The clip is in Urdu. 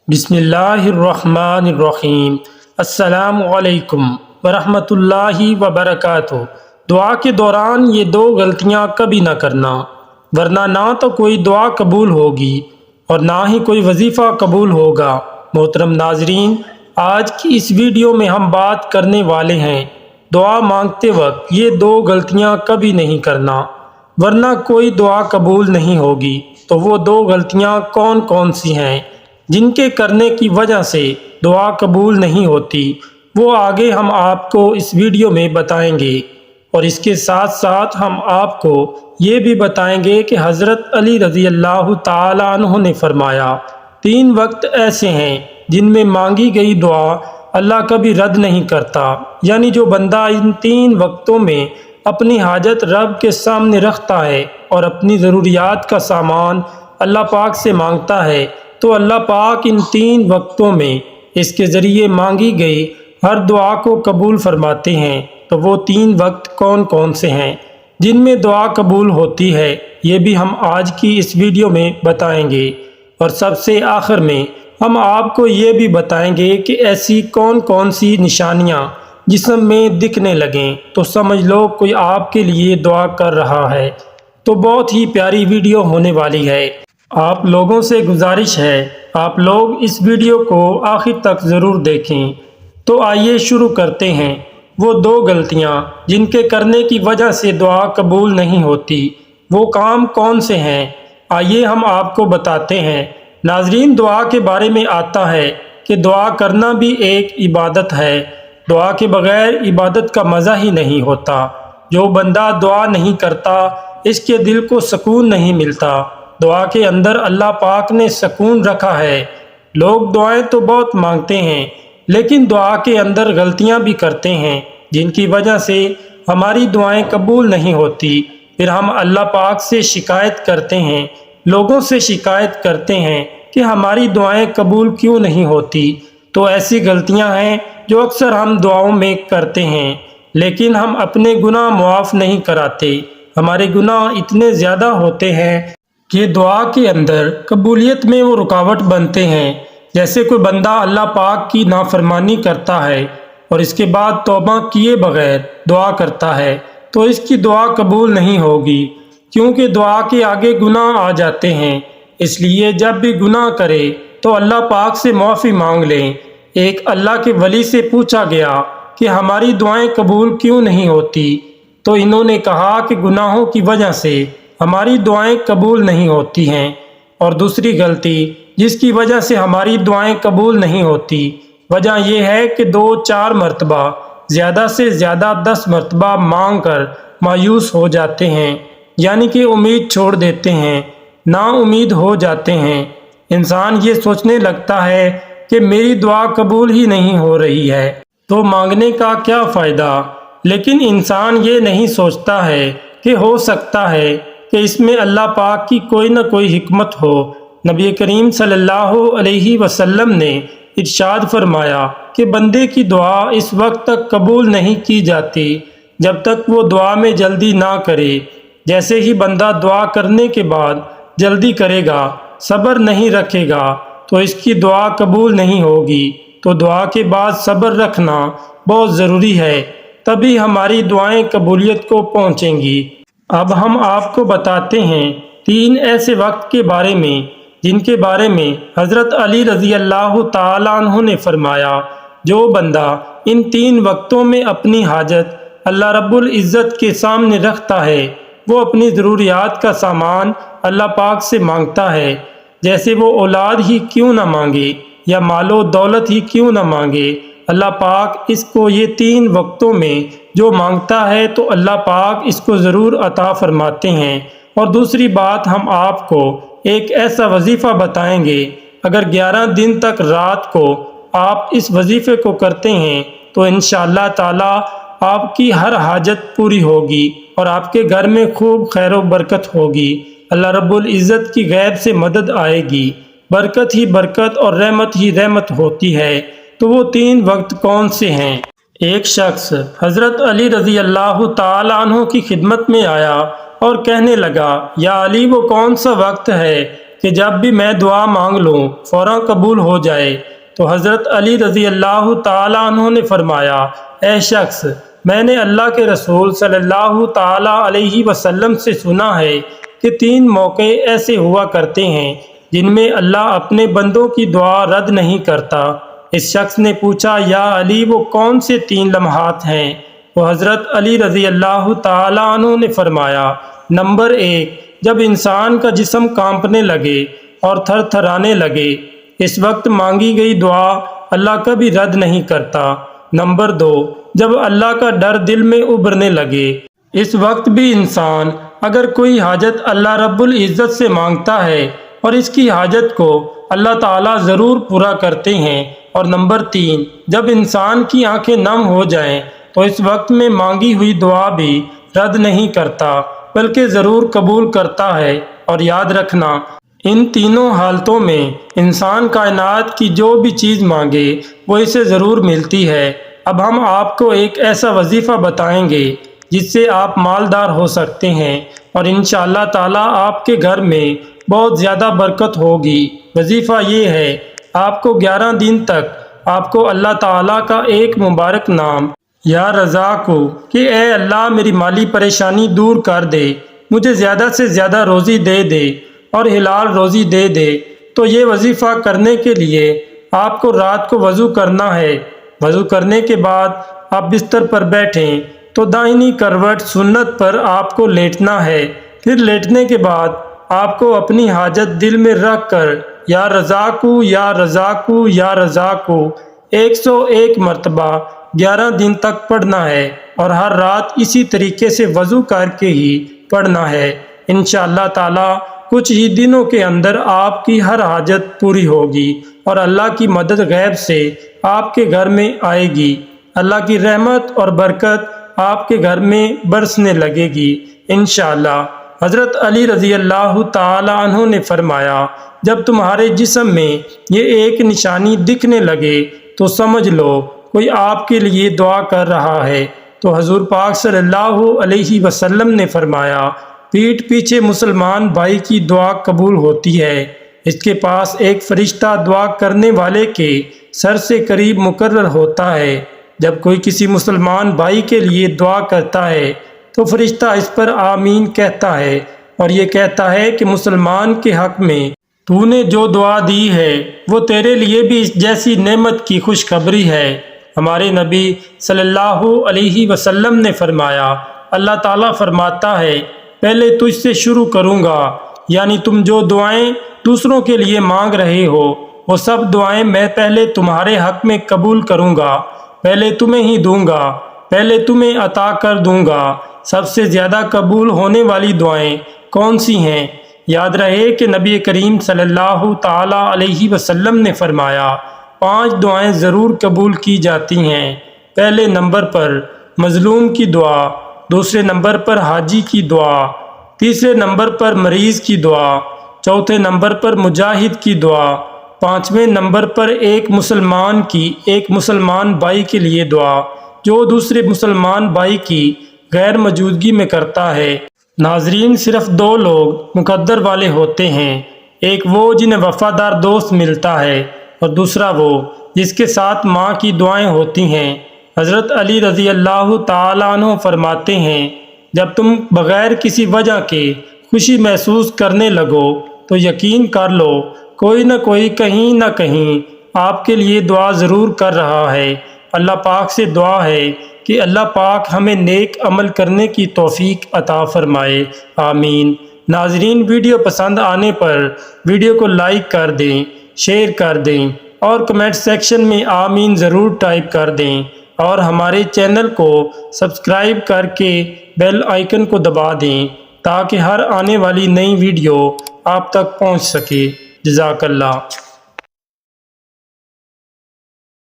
بسم اللہ الرحمن الرحیم۔ السلام علیکم ورحمۃ اللہ وبرکاتہ۔ دعا کے دوران یہ دو غلطیاں کبھی نہ کرنا، ورنہ نہ تو کوئی دعا قبول ہوگی اور نہ ہی کوئی وظیفہ قبول ہوگا۔ محترم ناظرین، آج کی اس ویڈیو میں ہم بات کرنے والے ہیں دعا مانگتے وقت یہ دو غلطیاں کبھی نہیں کرنا، ورنہ کوئی دعا قبول نہیں ہوگی۔ تو وہ دو غلطیاں کون کون سی ہیں جن کے کرنے کی وجہ سے دعا قبول نہیں ہوتی، وہ آگے ہم آپ کو اس ویڈیو میں بتائیں گے، اور اس کے ساتھ ساتھ ہم آپ کو یہ بھی بتائیں گے کہ حضرت علی رضی اللہ تعالیٰ عنہ نے فرمایا 3 وقت ایسے ہیں جن میں مانگی گئی دعا اللہ کبھی رد نہیں کرتا، یعنی جو بندہ ان 3 وقتوں میں اپنی حاجت رب کے سامنے رکھتا ہے اور اپنی ضروریات کا سامان اللہ پاک سے مانگتا ہے، تو اللہ پاک ان 3 وقتوں میں اس کے ذریعے مانگی گئی ہر دعا کو قبول فرماتے ہیں۔ تو وہ 3 وقت کون کون سے ہیں جن میں دعا قبول ہوتی ہے، یہ بھی ہم آج کی اس ویڈیو میں بتائیں گے، اور سب سے آخر میں ہم آپ کو یہ بھی بتائیں گے کہ ایسی کون کون سی نشانیاں جسم میں دکھنے لگیں تو سمجھ لو کوئی آپ کے لیے دعا کر رہا ہے۔ تو بہت ہی پیاری ویڈیو ہونے والی ہے۔ آپ لوگوں سے گزارش ہے آپ لوگ اس ویڈیو کو آخر تک ضرور دیکھیں۔ تو آئیے شروع کرتے ہیں وہ 2 غلطیاں جن کے کرنے کی وجہ سے دعا قبول نہیں ہوتی، وہ کام کون سے ہیں، آئیے ہم آپ کو بتاتے ہیں۔ ناظرین، دعا کے بارے میں آتا ہے کہ دعا کرنا بھی ایک عبادت ہے، دعا کے بغیر عبادت کا مزہ ہی نہیں ہوتا۔ جو بندہ دعا نہیں کرتا اس کے دل کو سکون نہیں ملتا۔ دعا کے اندر اللہ پاک نے سکون رکھا ہے۔ لوگ دعائیں تو بہت مانگتے ہیں لیکن دعا کے اندر غلطیاں بھی کرتے ہیں جن کی وجہ سے ہماری دعائیں قبول نہیں ہوتی۔ پھر ہم اللہ پاک سے شکایت کرتے ہیں، لوگوں سے شکایت کرتے ہیں کہ ہماری دعائیں قبول کیوں نہیں ہوتی۔ تو ایسی غلطیاں ہیں جو اکثر ہم دعاؤں میں کرتے ہیں، لیکن ہم اپنے گناہ معاف نہیں کراتے۔ ہمارے گناہ اتنے زیادہ ہوتے ہیں کہ دعا کے اندر قبولیت میں وہ رکاوٹ بنتے ہیں۔ جیسے کوئی بندہ اللہ پاک کی نافرمانی کرتا ہے اور اس کے بعد توبہ کیے بغیر دعا کرتا ہے تو اس کی دعا قبول نہیں ہوگی، کیونکہ دعا کے آگے گناہ آ جاتے ہیں۔ اس لیے جب بھی گناہ کرے تو اللہ پاک سے معافی مانگ لیں۔ ایک اللہ کے ولی سے پوچھا گیا کہ ہماری دعائیں قبول کیوں نہیں ہوتی، تو انہوں نے کہا کہ گناہوں کی وجہ سے ہماری دعائیں قبول نہیں ہوتی ہیں۔ اور دوسری غلطی جس کی وجہ سے ہماری دعائیں قبول نہیں ہوتی، وجہ یہ ہے کہ 2-4 مرتبہ زیادہ سے زیادہ 10 مرتبہ مانگ کر مایوس ہو جاتے ہیں، یعنی کہ امید چھوڑ دیتے ہیں، نا امید ہو جاتے ہیں۔ انسان یہ سوچنے لگتا ہے کہ میری دعا قبول ہی نہیں ہو رہی ہے تو مانگنے کا کیا فائدہ، لیکن انسان یہ نہیں سوچتا ہے کہ ہو سکتا ہے کہ اس میں اللہ پاک کی کوئی نہ کوئی حکمت ہو۔ نبی کریم صلی اللہ علیہ وسلم نے ارشاد فرمایا کہ بندے کی دعا اس وقت تک قبول نہیں کی جاتی جب تک وہ دعا میں جلدی نہ کرے۔ جیسے ہی بندہ دعا کرنے کے بعد جلدی کرے گا، صبر نہیں رکھے گا، تو اس کی دعا قبول نہیں ہوگی۔ تو دعا کے بعد صبر رکھنا بہت ضروری ہے، تبھی ہماری دعائیں قبولیت کو پہنچیں گی۔ اب ہم آپ کو بتاتے ہیں 3 ایسے وقت کے بارے میں جن کے بارے میں حضرت علی رضی اللہ تعالیٰ عنہ نے فرمایا جو بندہ ان 3 وقتوں میں اپنی حاجت اللہ رب العزت کے سامنے رکھتا ہے، وہ اپنی ضروریات کا سامان اللہ پاک سے مانگتا ہے، جیسے وہ اولاد ہی کیوں نہ مانگے یا مال و دولت ہی کیوں نہ مانگے، اللہ پاک اس کو یہ 3 وقتوں میں جو مانگتا ہے تو اللہ پاک اس کو ضرور عطا فرماتے ہیں۔ اور دوسری بات، ہم آپ کو ایک ایسا وظیفہ بتائیں گے، اگر 11 دن تک رات کو آپ اس وظیفے کو کرتے ہیں تو انشاءاللہ تعالی آپ کی ہر حاجت پوری ہوگی اور آپ کے گھر میں خوب خیر و برکت ہوگی۔ اللہ رب العزت کی غیب سے مدد آئے گی، برکت ہی برکت اور رحمت ہی رحمت ہوتی ہے۔ تو وہ 3 وقت کون سے ہیں؟ ایک شخص حضرت علی رضی اللہ تعالیٰ عنہ کی خدمت میں آیا اور کہنے لگا، یا علی، وہ کون سا وقت ہے کہ جب بھی میں دعا مانگ لوں فوراً قبول ہو جائے۔ تو حضرت علی رضی اللہ تعالیٰ عنہ نے فرمایا، اے شخص، میں نے اللہ کے رسول صلی اللہ تعالیٰ علیہ وسلم سے سنا ہے کہ 3 موقع ایسے ہوا کرتے ہیں جن میں اللہ اپنے بندوں کی دعا رد نہیں کرتا۔ اس شخص نے پوچھا، یا علی وہ کون سے 3 لمحات ہیں؟ وہ حضرت علی رضی اللہ تعالیٰ عنہ نے فرمایا، نمبر 1، جب انسان کا جسم کانپنے لگے اور تھر تھرانے لگے، اس وقت مانگی گئی دعا اللہ کبھی رد نہیں کرتا۔ نمبر 2، جب اللہ کا ڈر دل میں ابھرنے لگے، اس وقت بھی انسان اگر کوئی حاجت اللہ رب العزت سے مانگتا ہے اور اس کی حاجت کو اللہ تعالیٰ ضرور پورا کرتے ہیں۔ اور نمبر 3، جب انسان کی آنکھیں نم ہو جائیں تو اس وقت میں مانگی ہوئی دعا بھی رد نہیں کرتا بلکہ ضرور قبول کرتا ہے۔ اور یاد رکھنا، ان تینوں حالتوں میں انسان کائنات کی جو بھی چیز مانگے وہ اسے ضرور ملتی ہے۔ اب ہم آپ کو ایک ایسا وظیفہ بتائیں گے جس سے آپ مالدار ہو سکتے ہیں اور انشاءاللہ تعالیٰ آپ کے گھر میں بہت زیادہ برکت ہوگی۔ وظیفہ یہ ہے، آپ کو 11 دن تک آپ کو اللہ تعالیٰ کا ایک مبارک نام یا رزاق ہو کہ اے اللہ میری مالی پریشانی دور کر دے، مجھے زیادہ سے زیادہ روزی دے دے اور حلال روزی دے دے۔ تو یہ وظیفہ کرنے کے لیے آپ کو رات کو وضو کرنا ہے۔ وضو کرنے کے بعد آپ بستر پر بیٹھیں تو دائنی کروٹ سنت پر آپ کو لیٹنا ہے۔ پھر لیٹنے کے بعد آپ کو اپنی حاجت دل میں رکھ کر یا رزاقو یا رزاقو یا رزاقو 101 مرتبہ 11 دن تک پڑھنا ہے اور ہر رات اسی طریقے سے وضو کر کے ہی پڑھنا ہے۔ انشاءاللہ تعالی کچھ ہی دنوں کے اندر آپ کی ہر حاجت پوری ہوگی اور اللہ کی مدد غیب سے آپ کے گھر میں آئے گی۔ اللہ کی رحمت اور برکت آپ کے گھر میں برسنے لگے گی انشاءاللہ۔ حضرت علی رضی اللہ تعالی عنہ نے فرمایا، جب تمہارے جسم میں یہ ایک نشانی دکھنے لگے تو سمجھ لو کوئی آپ کے لیے دعا کر رہا ہے۔ تو حضور پاک صلی اللہ علیہ وسلم نے فرمایا، پیٹھ پیچھے مسلمان بھائی کی دعا قبول ہوتی ہے، اس کے پاس ایک فرشتہ دعا کرنے والے کے سر سے قریب مقرر ہوتا ہے۔ جب کوئی کسی مسلمان بھائی کے لیے دعا کرتا ہے تو فرشتہ اس پر آمین کہتا ہے اور یہ کہتا ہے کہ مسلمان کے حق میں تو نے جو دعا دی ہے وہ تیرے لیے بھی اس جیسی نعمت کی خوشخبری ہے۔ ہمارے نبی صلی اللہ علیہ وسلم نے فرمایا، اللہ تعالیٰ فرماتا ہے، پہلے تجھ سے شروع کروں گا، یعنی تم جو دعائیں دوسروں کے لیے مانگ رہے ہو وہ سب دعائیں میں پہلے تمہارے حق میں قبول کروں گا، پہلے تمہیں ہی دوں گا، پہلے تمہیں عطا کر دوں گا۔ سب سے زیادہ قبول ہونے والی دعائیں کون سی ہیں؟ یاد رہے کہ نبی کریم صلی اللہ تعالی علیہ وسلم نے فرمایا، 5 دعائیں ضرور قبول کی جاتی ہیں۔ پہلے نمبر پر مظلوم کی دعا، دوسرے نمبر پر حاجی کی دعا، تیسرے نمبر پر مریض کی دعا، چوتھے نمبر پر مجاہد کی دعا، 5ویں نمبر پر ایک مسلمان بھائی کے لیے دعا جو دوسرے مسلمان بھائی کی غیر موجودگی میں کرتا ہے۔ ناظرین، صرف 2 لوگ مقدر والے ہوتے ہیں، ایک وہ جنہیں وفادار دوست ملتا ہے اور دوسرا وہ جس کے ساتھ ماں کی دعائیں ہوتی ہیں۔ حضرت علی رضی اللہ تعالیٰ عنہ فرماتے ہیں، جب تم بغیر کسی وجہ کے خوشی محسوس کرنے لگو تو یقین کر لو کوئی نہ کوئی کہیں نہ کہیں آپ کے لیے دعا ضرور کر رہا ہے۔ اللہ پاک سے دعا ہے کہ اللہ پاک ہمیں نیک عمل کرنے کی توفیق عطا فرمائے، آمین۔ ناظرین، ویڈیو پسند آنے پر ویڈیو کو لائک کر دیں، شیئر کر دیں اور کمنٹ سیکشن میں آمین ضرور ٹائپ کر دیں اور ہمارے چینل کو سبسکرائب کر کے بیل آئیکن کو دبا دیں تاکہ ہر آنے والی نئی ویڈیو آپ تک پہنچ سکے۔ جزاک اللہ۔